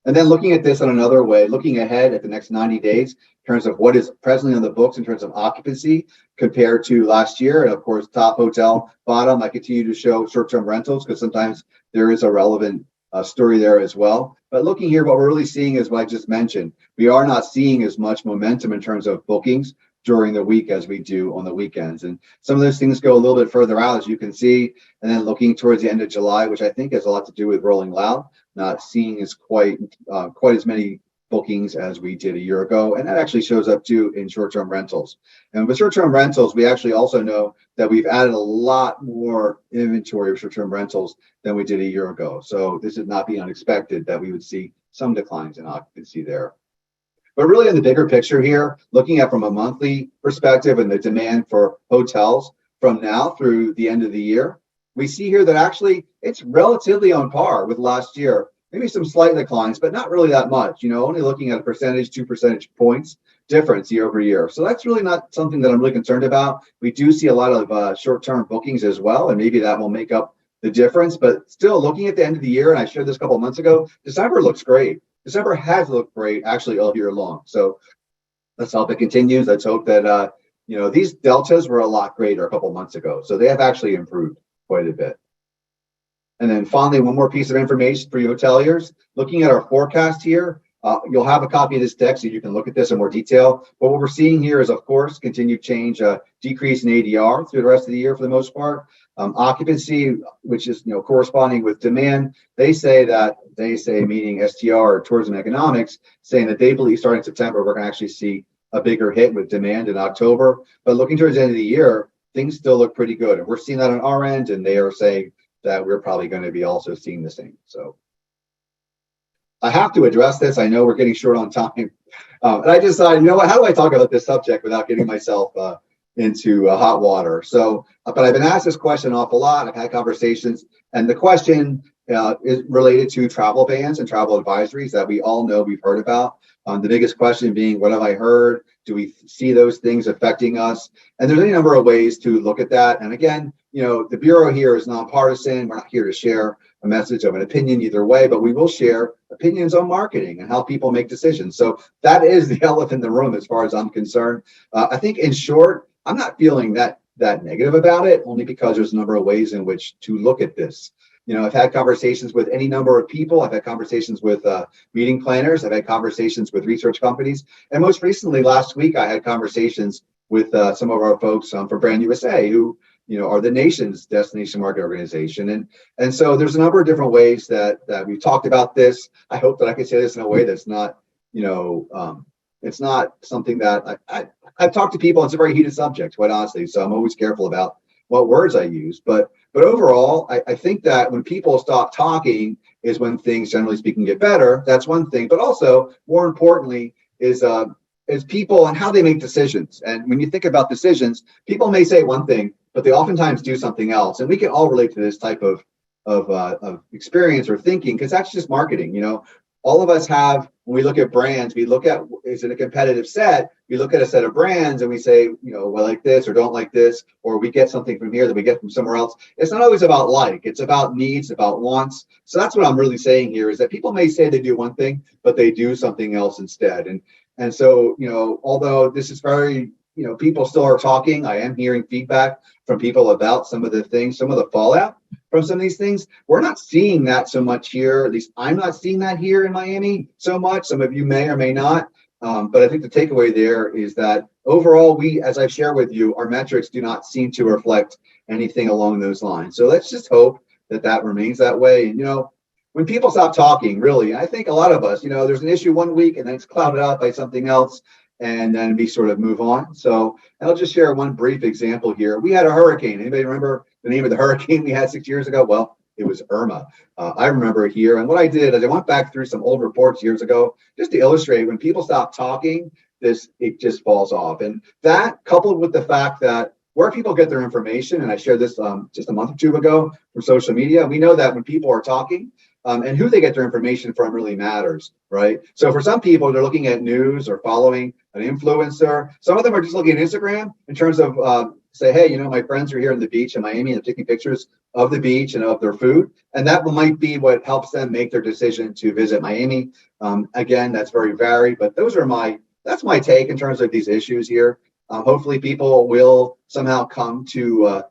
And then looking at this in another way, looking ahead at the next 90 days in terms of what is presently on the books in terms of occupancy compared to last year. And of course, top hotel, bottom, I continue to show short-term rentals because sometimes there is a relevant story there as well. But looking here, what we're really seeing is what I just mentioned. We are not seeing as much momentum in terms of bookings during the week as we do on the weekends. And some of those things go a little bit further out, as you can see. And then looking towards the end of July, which I think has a lot to do with rolling loud, not seeing as quite as many bookings as we did a year ago. And that actually shows up too in short-term rentals. And with short-term rentals, we actually also know that we've added a lot more inventory of short-term rentals than we did a year ago. So this would not be unexpected that we would see some declines in occupancy there. But really in the bigger picture here, looking at from a monthly perspective and the demand for hotels from now through the end of the year, we see here that actually it's relatively on par with last year. Maybe some slight declines, but not really that much, only looking at a percentage, 2 percentage points difference year over year. So that's really not something that I'm really concerned about. We do see a lot of short-term bookings as well, and maybe that will make up the difference. But still looking at the end of the year, and I shared this a couple of months ago, December looks great. December has looked great actually all year long. So let's hope it continues. Let's hope that, these deltas were a lot greater a couple of months ago. So they have actually improved quite a bit. And then finally, one more piece of information for you hoteliers. Looking at our forecast here, you'll have a copy of this deck so you can look at this in more detail. But what we're seeing here is, of course, continued change, decrease in ADR through the rest of the year for the most part. Occupancy, which is corresponding with demand, they say meaning STR or tourism economics, saying that they believe starting September we're going to actually see a bigger hit with demand in October. But looking towards the end of the year, things still look pretty good, and we're seeing that on our end, and they are saying that we're probably going to be also seeing the same. So I have to address this. I know we're getting short on time. And I decided, how do I talk about this subject without getting myself into hot water? So, but I've been asked this question an awful lot. I've had conversations, and the question is related to travel bans and travel advisories that we all know we've heard about. The biggest question being, what have I heard? Do we see those things affecting us? And there's any number of ways to look at that. And again, the Bureau here is nonpartisan. We're not here to share a message of an opinion either way, but we will share opinions on marketing and how people make decisions. So that is the elephant in the room as far as I'm concerned. I think in short, I'm not feeling that negative about it, only because there's a number of ways in which to look at this. I've had conversations with any number of people. I've had conversations with meeting planners. I've had conversations with research companies. And most recently, last week, I had conversations with some of our folks from Brand USA, who are the nation's destination market organization. And so there's a number of different ways that we've talked about this. I hope that I can say this in a way that's not, it's not something that I've talked to people. It's a very heated subject, quite honestly. So I'm always careful about what words I use. But overall, I think that when people stop talking is when things, generally speaking, get better. That's one thing. But also, more importantly, is people and how they make decisions. And when you think about decisions, people may say one thing, but they oftentimes do something else. And we can all relate to this type of experience or thinking, because that's just marketing. All of us have, when we look at brands, we look at, is it a competitive set? We look at a set of brands and we say, well, like this or don't like this, or we get something from here that we get from somewhere else. It's not always about it's about needs, about wants. So that's what I'm really saying here, is that people may say they do one thing, but they do something else instead. And so, although this is very, people still are talking, I am hearing feedback from people about some of the things, some of the fallout from some of these things. We're not seeing that so much here. At least I'm not seeing that here in Miami so much. Some of you may or may not. But I think the takeaway there is that overall, as I've shared with you, our metrics do not seem to reflect anything along those lines. So let's just hope that remains that way. And, when people stop talking, really, I think a lot of us, there's an issue one week and then it's clouded out by something else. and then we sort of move on. So I'll just share one brief example here. We had a hurricane. Anybody remember the name of the hurricane we had 6 years ago? Well, it was Irma. I remember it here. And what I did is I went back through some old reports years ago just to illustrate when people stop talking, it just falls off. And that coupled with the fact that where people get their information, and I shared this just a month or two ago from social media, we know that when people are talking, and who they get their information from really matters, right? So for some people, they're looking at news or following an influencer. Some of them are just looking at Instagram in terms of say, hey, my friends are here on the beach in Miami and they're taking pictures of the beach and of their food. And that might be what helps them make their decision to visit Miami. Again, that's very varied, but that's my take in terms of these issues here. Hopefully people will somehow come to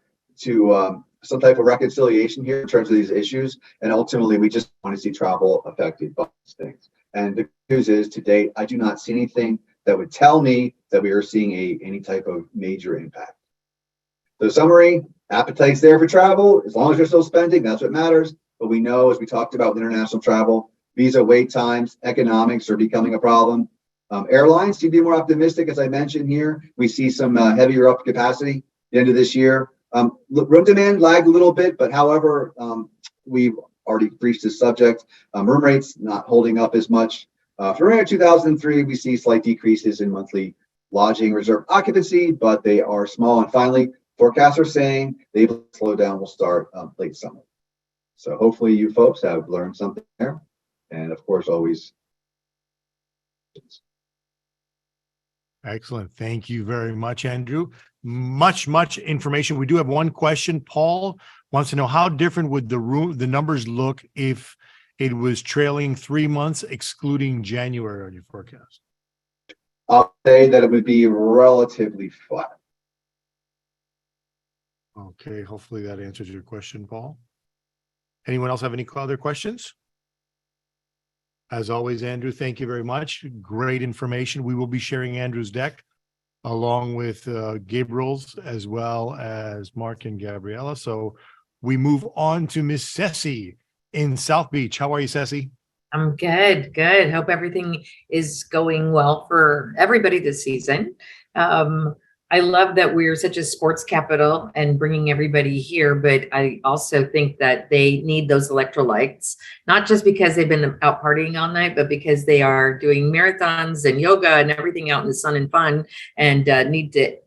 some type of reconciliation here in terms of these issues. And ultimately, we just want to see travel affected by these things. And the good news is, to date, I do not see anything that would tell me that we are seeing any type of major impact. So summary, appetite's there for travel. As long as you're still spending, that's what matters. But we know, as we talked about with international travel, visa wait times, economics are becoming a problem. Airlines seem to be more optimistic, as I mentioned here. We see some heavier up capacity at the end of this year. Room demand lagged a little bit, but however, we've already breached this subject. Room rates not holding up as much. For around 2003, we see slight decreases in monthly lodging reserve occupancy, but they are small. And finally, forecasts are saying the slowdown will start late summer. So hopefully you folks have learned something there. And of course, always. Excellent. Thank you very much, Andrew. Much information. We do have one question. Paul wants to know, how different would the numbers look if it was trailing 3 months, excluding January on your forecast? I'll say that it would be relatively flat. Okay. Hopefully that answers your question, Paul. Anyone else have any other questions? As always, Andrew, thank you very much. Great information. We will be sharing Andrew's deck along with Gabriel's, as well as Mark and Gabriella. So we move on to Miss Ceci in South Beach. How are you, Ceci? I'm good. Hope everything is going well for everybody this season. I love that we're such a sports capital and bringing everybody here, but I also think that they need those electrolytes, not just because they've been out partying all night, but because they are doing marathons and yoga and everything out in the sun and fun, and need to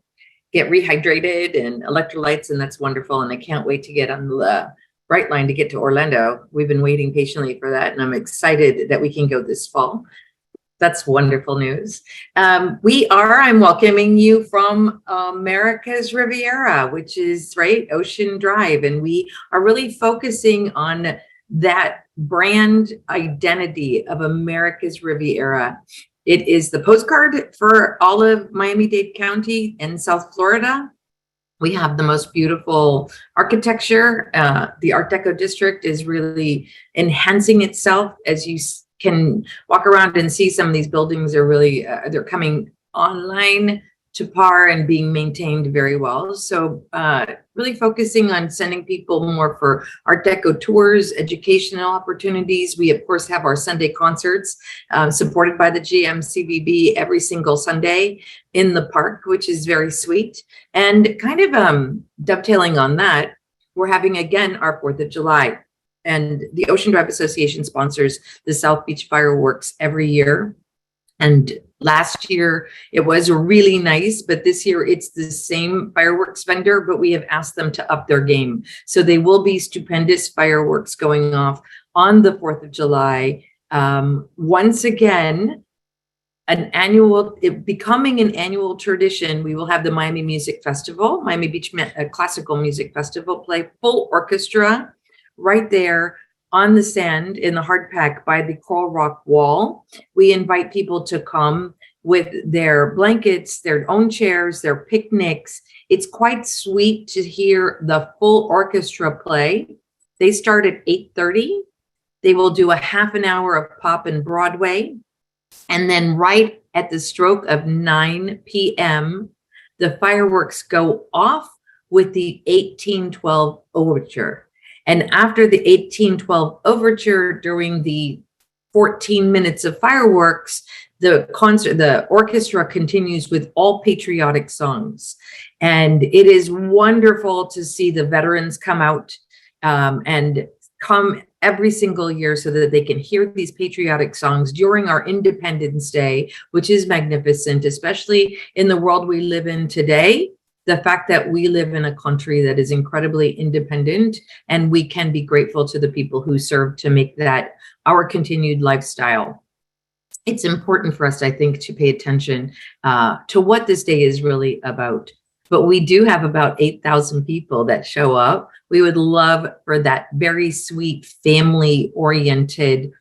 get rehydrated and electrolytes, and that's wonderful. And I can't wait to get on the Bright Line to get to Orlando. We've been waiting patiently for that, and I'm excited that we can go this fall. That's wonderful news. I'm welcoming you from America's Riviera, which is Ocean Drive. And we are really focusing on that brand identity of America's Riviera. It is the postcard for all of Miami-Dade County and South Florida. We have the most beautiful architecture. The Art Deco district is really enhancing itself. As you can walk around and see, some of these buildings are really, they're coming online to par and being maintained very well. So really focusing on sending people more for Art Deco tours, educational opportunities. We, of course, have our Sunday concerts supported by the GMCVB every single Sunday in the park, which is very sweet. And kind of dovetailing on that, we're having, again, our 4th of July. And the Ocean Drive Association sponsors the South Beach fireworks every year. And last year it was really nice, but this year it's the same fireworks vendor, but we have asked them to up their game. So they will be stupendous fireworks going off on the 4th of July. Once again, becoming an annual tradition, we will have the Miami Music Festival, Miami Beach Classical Music Festival, play full orchestra right there on the sand in the hard pack by the Coral Rock Wall. We invite people to come with their blankets, their own chairs, their picnics. It's quite sweet to hear the full orchestra play. They start at 8:30. They will do a half an hour of pop and Broadway. And then right at the stroke of 9 p.m., the fireworks go off with the 1812 overture. And after the 1812 overture, during the 14 minutes of fireworks, the orchestra continues with all patriotic songs. And it is wonderful to see the veterans come out and come every single year so that they can hear these patriotic songs during our Independence Day, which is magnificent, especially in the world we live in today. The fact that we live in a country that is incredibly independent, and we can be grateful to the people who served to make that our continued lifestyle. It's important for us, I think, to pay attention to what this day is really about. But we do have about 8,000 people that show up. We would love for that very sweet family-oriented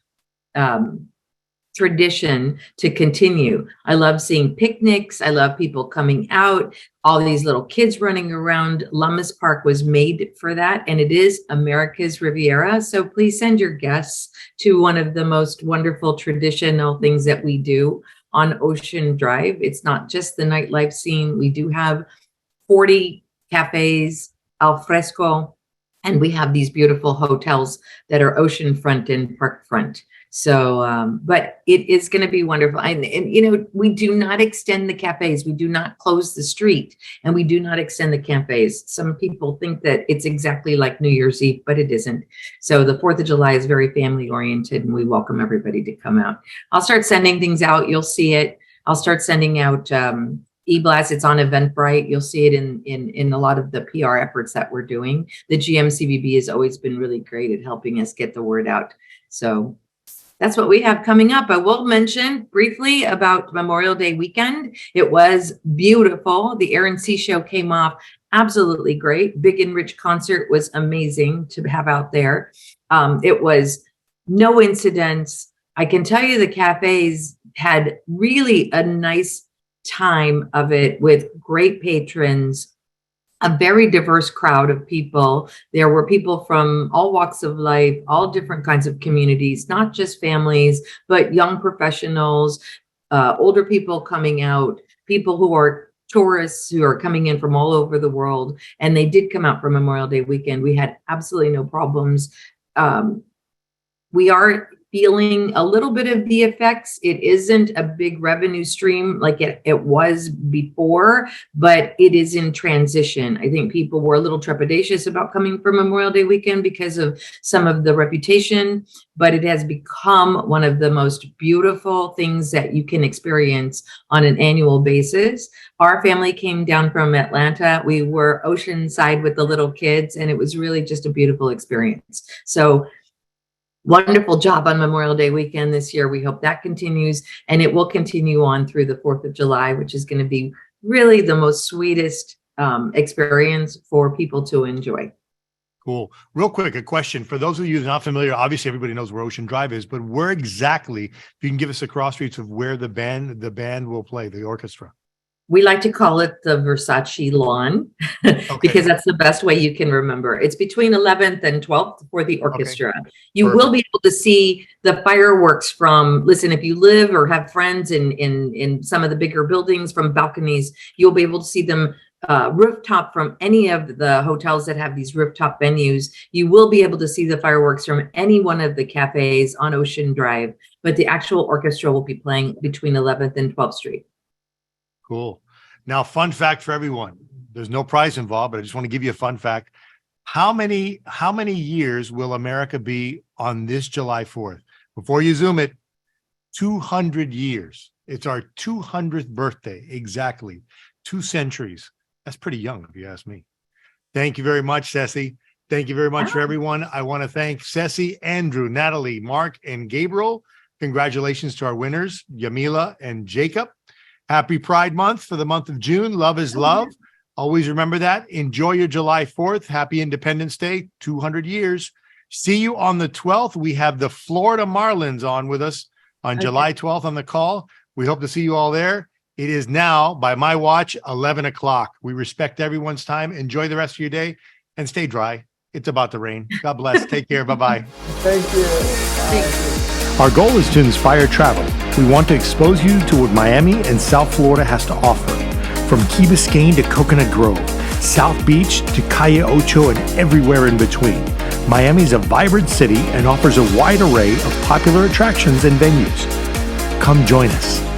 tradition to continue. I love seeing picnics. I love people coming out, all these little kids running around. Lummis Park was made for that, and it is America's Riviera. So please send your guests to one of the most wonderful traditional things that we do on Ocean Drive. It's not just the nightlife scene. We do have 40 cafes, al fresco, and we have these beautiful hotels that are oceanfront and parkfront. So, but it is going to be wonderful. And, you know, we do not extend the cafes. We do not close the street, and we do not extend the cafes. Some people think that it's exactly like New Year's Eve, but it isn't. So the 4th of July is very family oriented, and we welcome everybody to come out. I'll start sending things out. You'll see it. I'll start sending out e-blast. It's on Eventbrite. You'll see it in a lot of the PR efforts that we're doing. The GMCBB has always been really great at helping us get the word out. So that's what we have coming up. I will mention briefly about Memorial Day weekend. It was beautiful. The Air and Sea Show came off absolutely great. Big and Rich concert was amazing to have out there. It was no incidents. I can tell you the cafes had really a nice time of it with great patrons, a very diverse crowd of people. There were people from all walks of life, all different kinds of communities, not just families, but young professionals, older people coming out, people who are tourists who are coming in from all over the world. And they did come out for Memorial Day weekend. We had absolutely no problems. We are feeling a little bit of the effects. It isn't a big revenue stream like it was before, but it is in transition. I think people were a little trepidatious about coming for Memorial Day weekend because of some of the reputation, but it has become one of the most beautiful things that you can experience on an annual basis. Our family came down from Atlanta. We were oceanside with the little kids, and it was really just a beautiful experience. So wonderful job on Memorial Day weekend this year. We hope that continues, and it will continue on through the 4th of July, which is going to be really the most sweetest experience for people to enjoy. Cool. Real quick, a question for those of you that are not familiar. Obviously, everybody knows where Ocean Drive is, but where exactly, if you can give us a cross streets of where the band will play, the orchestra. We like to call it the Versace lawn because that's the best way you can remember. It's between 11th and 12th for the orchestra. Okay. You will be able to see the fireworks from, listen, if you live or have friends in some of the bigger buildings from balconies, you'll be able to see them rooftop from any of the hotels that have these rooftop venues. You will be able to see the fireworks from any one of the cafes on Ocean Drive, but the actual orchestra will be playing between 11th and 12th Street. Cool. Now, fun fact for everyone. There's no prize involved, but I just want to give you a fun fact. How many years will America be on this July 4th? Before you zoom it, 200 years. It's our 200th birthday. Exactly. 2 centuries. That's pretty young, if you ask me. Thank you very much, Ceci. Thank you very much for everyone. I want to thank Ceci, Andrew, Natalie, Mark, and Gabriel. Congratulations to our winners, Yamila and Jacob. Happy Pride Month for the month of June. Love is love. Always remember that. Enjoy your July 4th. Happy Independence Day, 200 years. See you on the 12th. We have the Florida Marlins on with us on July 12th on the call. We hope to see you all there. It is now, by my watch, 11 o'clock. We respect everyone's time. Enjoy the rest of your day and stay dry. It's about to rain. God bless. Take care. Bye-bye. Thank you. Thank you. Our goal is to inspire travel. We want to expose you to what Miami and South Florida has to offer. From Key Biscayne to Coconut Grove, South Beach to Calle Ocho, and everywhere in between. Miami is a vibrant city and offers a wide array of popular attractions and venues. Come join us.